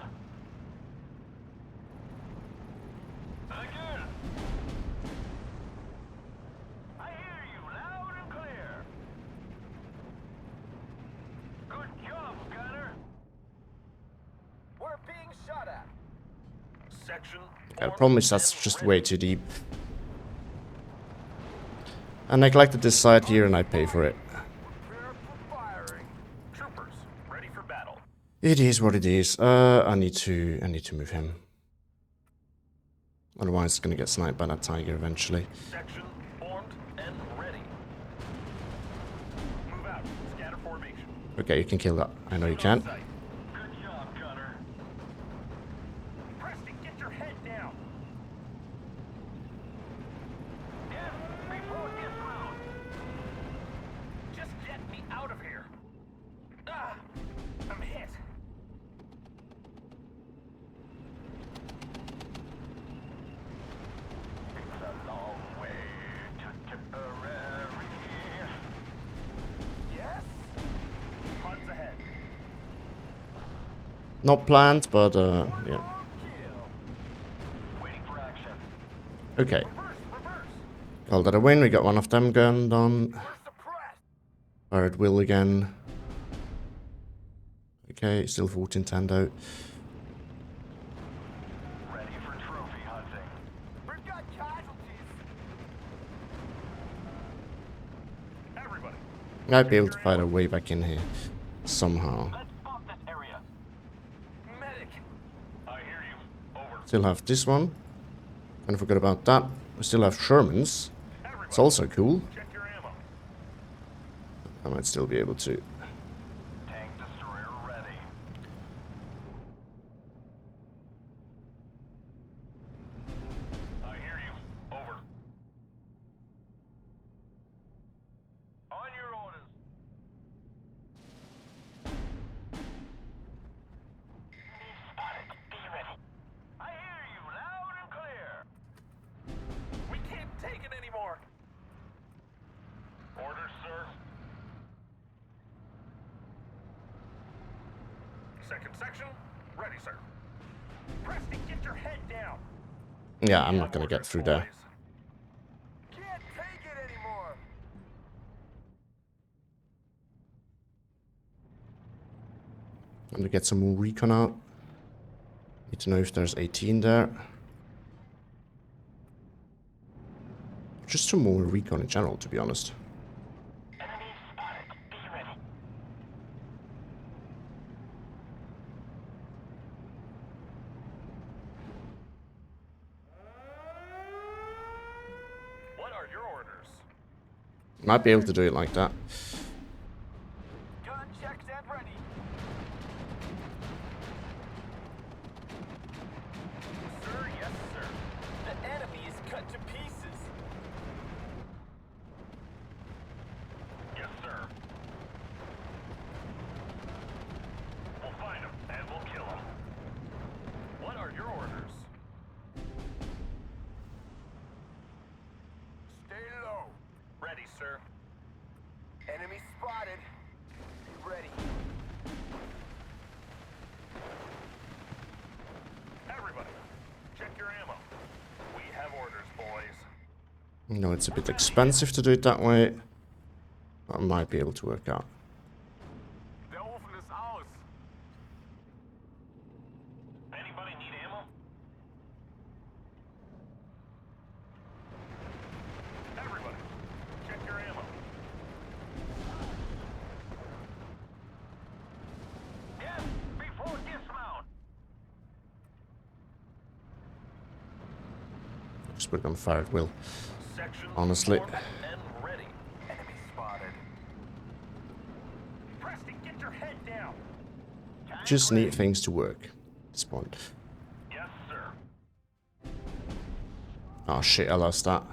Again. I hear you loud and clear. Good job, gunner. We're being shot at. Section. Yeah, the problem is that's just way too deep. I neglected this side here and I pay for it. Prepare for firing. Troopers, ready for battle. It is what it is. I need to move him. Otherwise it's gonna get sniped by that tiger eventually. Section formed and ready. Move out. Scatter formation. Okay, you can kill that. I know you can. Good job, gunner. Preston, get your head down. Yes, before dismount. Just get me out of here. I'm hit. It's a long way to Tipperary. Yes? Huns ahead. Not planned, but yeah. Kill. Waiting for action. Okay. Reverse. Call that a win. We got one of them gunned on. We're suppressed. Fired Will again. Okay, still 14 tanned out. Ready for trophy hunting. We've got casualties. Everybody. Might be able to find a way back in here somehow. Let's spot this area. Medic. I hear you. Over. Still have this one. And forgot about that. We still have Shermans. It's also cool. Check your ammo. I might still be able to. Tank destroyer ready. I hear you. Over. On your orders. Spotted. Be ready. I hear you loud and clear. We can't take it anymore. Orders, sir. Second section, ready, sir. Preston, get your head down. Yeah, I'm not gonna get through there. Can't take it anymore. Let me get some more recon out. Need to know if there's 18 there. Just some more recon in general, to be honest. Enemy spotted. Be ready. What are your orders? Might be able to do it like that. Gun checked and ready. Sir, yes, sir. The enemy is cut to pieces. Yes, sir. We'll find him and we'll kill him. What are your orders? Stay low. Ready, sir. Enemy spotted. Be ready. Everybody, check your ammo. We have orders, boys. You know, it's a bit expensive to do it that way. I might be able to work out. Der Ofen ist aus. Anybody need ammo? Everybody, check your ammo. Yes, before dismount. Just put it on Fired Will. Section Honestly. formed and ready. Enemy spotted. Preston, get your head down. Just need things to work at this point. Yes, sir. Oh shit, I lost that.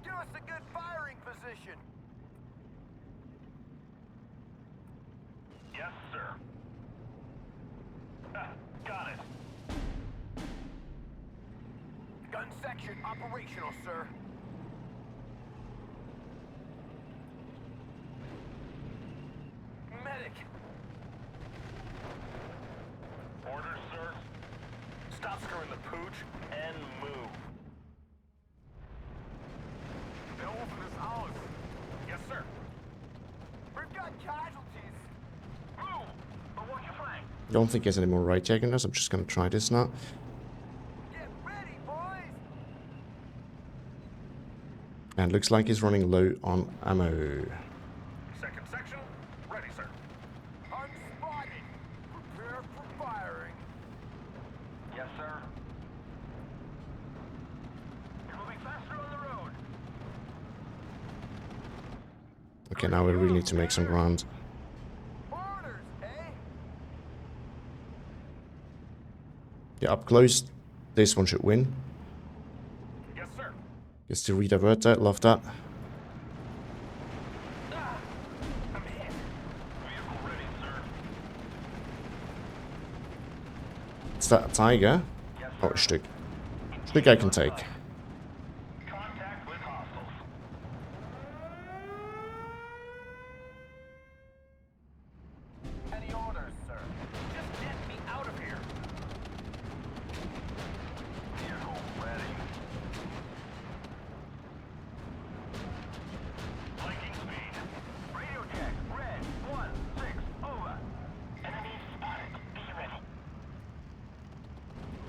Give us a good firing position. Yes, sir. Got it. Gun section operational, sir. Medic. Orders, sir. Stop screwing the pooch and move. Der Ofen ist aus. Yes, sir. We've got casualties. Move! But watch your flank. Don't think there's any more right jaggers. I'm just gonna try this now. Get ready, boys! And looks like he's running low on ammo. Second section, ready, sir. Unspotted. Prepare for firing. Yes, sir. You're moving faster on the road. Okay, now we really need to make some ground. Orders, eh? Yeah, up close. This one should win. Yes, sir. Gets to redivert that. Love that. I'm hit. Vehicle ready, sir. Is that a tiger? Yes, Oh, sir. Stück. Stück I can take. Contact with hostiles. Any orders, sir? Just get me out of here. Vehicle ready.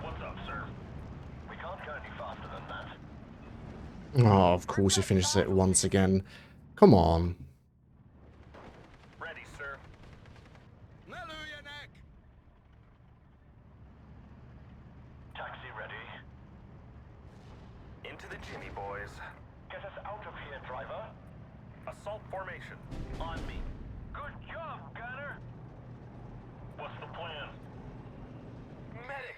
What's up, sir? We can't go any faster than that. Oh, of course he finishes it once again. Come on. Ready, sir. Neck. Taxi ready. Into the Jimmy, boys. Get us out of here, driver. Assault formation. On me. Good job, Gunner. What's the plan? Medic.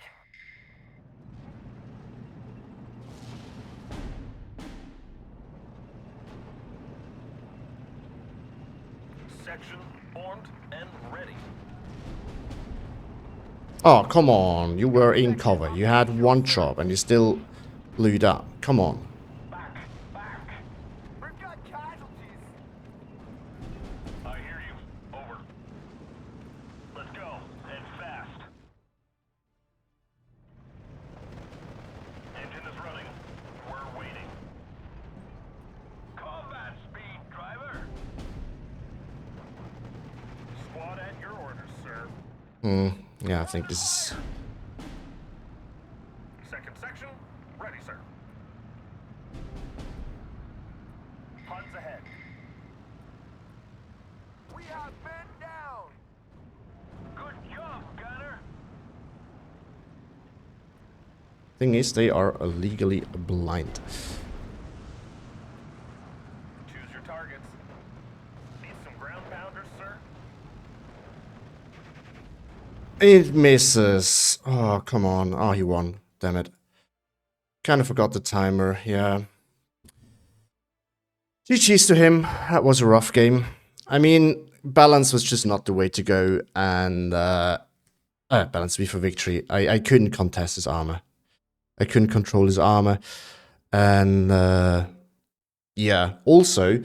Section formed and ready. Oh, come on. You were in cover. You had one job and you still blew it up. Come on. Back. We've got casualties. I hear you. Over. Let's go. And fast. Engine is running. We're waiting. Combat speed, driver. Squad at your orders, sir. Yeah, I think this is... Second section, ready, sir. Huns ahead. We have men down. Good job, Gunner. Thing is, they are legally blind. Choose your targets. Need some ground pounders, sir? It misses. Oh, come on. Oh, he won. Damn it. Kind of forgot the timer. Yeah. GG's to him. That was a rough game. I mean, balance was just not the way to go. And balance be for victory. I couldn't contest his armor. I couldn't control his armor. And yeah. Also,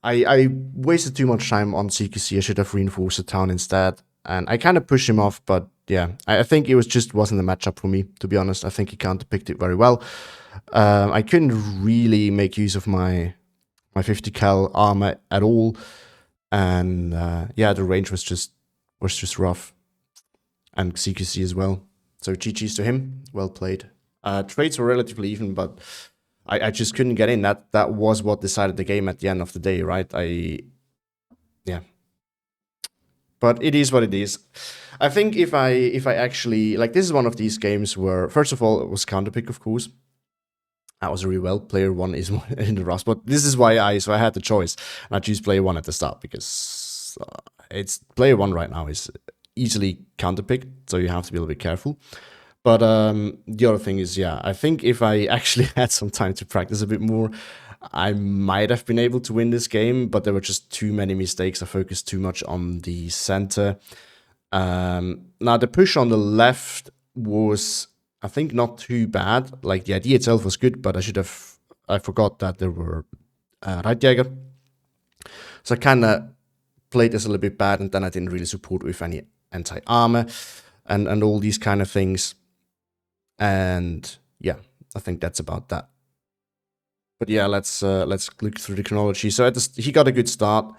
I wasted too much time on CQC. I should have reinforced the town instead. And I kind of pushed him off, but yeah, I think it wasn't a matchup for me, to be honest. I think he counterpicked it very well. I couldn't really make use of my 50 cal armor at all, and yeah, the range was just rough, and CQC as well. So GG's to him, well played. Trades were relatively even, but I just couldn't get in. That was what decided the game at the end of the day, right? Yeah. But it is what it is. I think if I actually, like, this is one of these games where, first of all, it was counterpick, of course. That was really well. Player 1 is in the Rust, but this is why I had the choice. And I choose player 1 at the start because it's player 1 right now is easily counterpicked, so you have to be a little bit careful. But the other thing is, yeah, I think if I actually had some time to practice a bit more, I might have been able to win this game, but there were just too many mistakes. I focused too much on the center. Now, the push on the left was, I think, not too bad. Like, the idea itself was good, but I forgot that there were Reitjäger. So I kind of played this a little bit bad, and then I didn't really support with any anti-armor and all these kind of things. And yeah, I think that's about that. But yeah, let's look through the chronology. So he got a good start.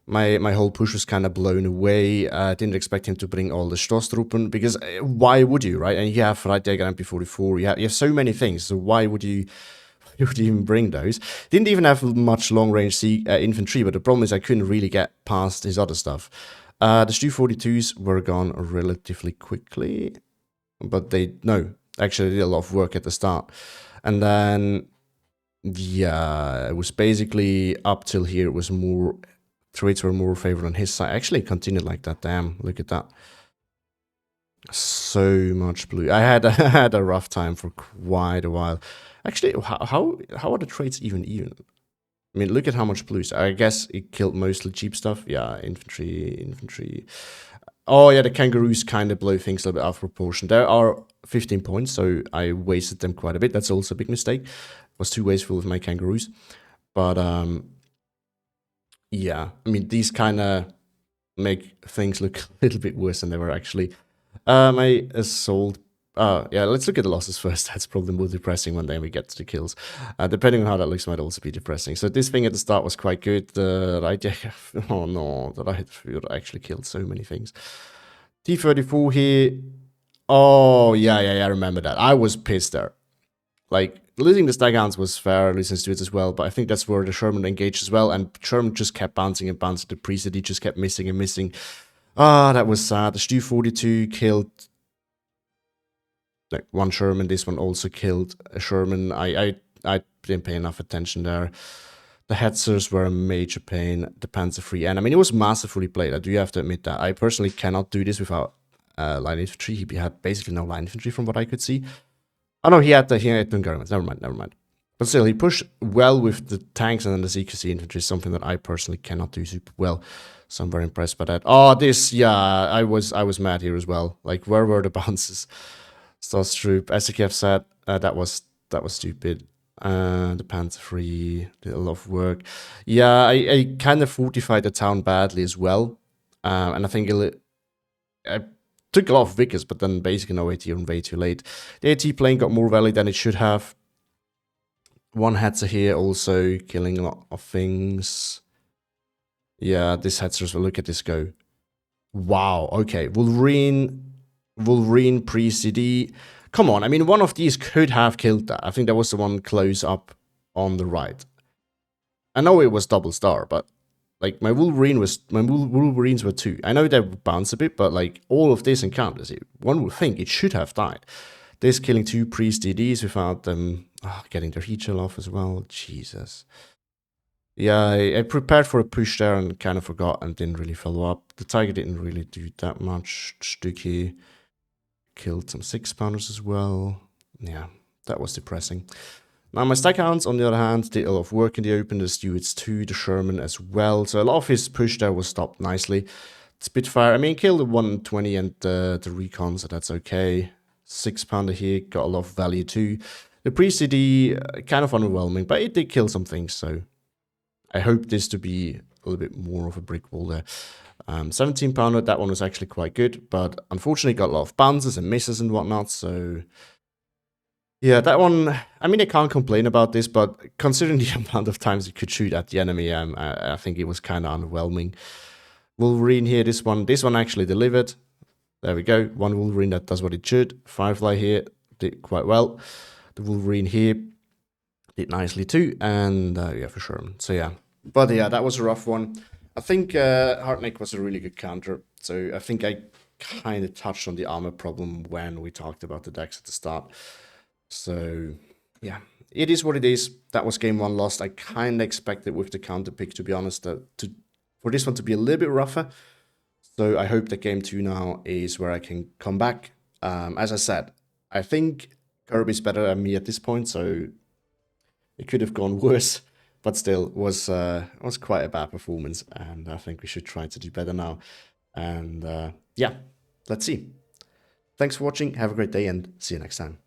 My whole push was kind of blown away. I didn't expect him to bring all the Stoßtruppen, because why would you, right? And you have Reitjäger MP44. You have so many things. So why would you even bring those? Didn't even have much long-range infantry, but the problem is I couldn't really get past his other stuff. The Stu-42s were gone relatively quickly, but they actually did a lot of work at the start. And then, yeah, it was basically up till here. It was more, trades were more favored on his side. Actually, it continued like that. Damn, look at that. So much blue. I had a rough time for quite a while. Actually, how are the trades even? I mean, look at how much blues. I guess it killed mostly cheap stuff. Yeah, infantry. Oh, yeah, the kangaroos kind of blow things a little bit out of proportion. There are 15 points, so I wasted them quite a bit. That's also a big mistake. Was too wasteful with my kangaroos. But, yeah, I mean, these kind of make things look a little bit worse than they were actually. My assault... yeah, let's look at the losses first. That's probably more depressing when then we get to the kills. Depending on how that looks, might also be depressing. So this thing at the start was quite good. The Reitjäger... Oh no, the Reitjäger actually killed so many things. T-34 here... Oh, yeah, I remember that. I was pissed there. Like, losing the Staghounds was fair, losing to it as well, but I think that's where the Sherman engaged as well, and Sherman just kept bouncing and bouncing. The priest that he just kept missing and missing. Ah, that was sad. The Stu 42 killed like one Sherman. This one also killed a Sherman. I didn't pay enough attention there. The Hetzers were a major pain. The Panzer III, and I mean, it was masterfully played. I do have to admit that. I personally cannot do this without line infantry. He had basically no line infantry from what I could see. Oh no, he had Dungarments. Never mind. But still, he pushed well with the tanks and then the CQC infantry, something that I personally cannot do super well. So I'm very impressed by that. Oh, this, yeah, I was mad here as well. Like, where were the bounces? Stas Troop, SKF said that was stupid. The Panzer III did a lot of work. Yeah, I kind of fortified the town badly as well. And I think I took a lot of Vickers, but then basically no AT on way too late. The AT plane got more value than it should have. One Hetzer here also killing a lot of things. Yeah, this Hetzers, look at this go. Wow, okay. Wolverine pre-CD. Come on, I mean, one of these could have killed that. I think that was the one close up on the right. I know it was double star, but like my Wolverines were 2. I know they bounce a bit, but like all of this encounters, one would think it should have died. This killing 2 priest DDs without them getting their heat shell off as well. Jesus. Yeah, I prepared for a push there and kind of forgot and didn't really follow up. The Tiger didn't really do that much. Stucky killed some 6-pounders as well. Yeah, that was depressing. Now my Staghounds, on the other hand, did a lot of work in the open. The Stewards too, the Sherman as well. So a lot of his push there was stopped nicely. Spitfire, I mean, killed the 120 and the Recon, so that's okay. 6-pounder here, got a lot of value too. The pre-CD, kind of underwhelming, but it did kill some things, so I hope this to be a little bit more of a brick wall there. 17-pounder, that one was actually quite good, but unfortunately got a lot of bounces and misses and whatnot, so yeah, that one, I mean, I can't complain about this, but considering the amount of times it could shoot at the enemy, I think it was kind of underwhelming. Wolverine here, this one actually delivered. There we go, one Wolverine that does what it should. Firefly here did quite well. The Wolverine here did nicely too, and yeah, for sure. So yeah, but yeah, that was a rough one. I think Harteneck was a really good counter, so I think I kind of touched on the armor problem when we talked about the decks at the start. So yeah, it is what it is. That was game 1 lost. I kind of expected with the counter pick, to be honest, for this one to be a little bit rougher. So I hope that game 2 now is where I can come back. As I said, I think Kirby's better than me at this point, so it could have gone worse, but still was quite a bad performance, and I think we should try to do better now. And yeah, let's see. Thanks for watching. Have a great day, and see you next time.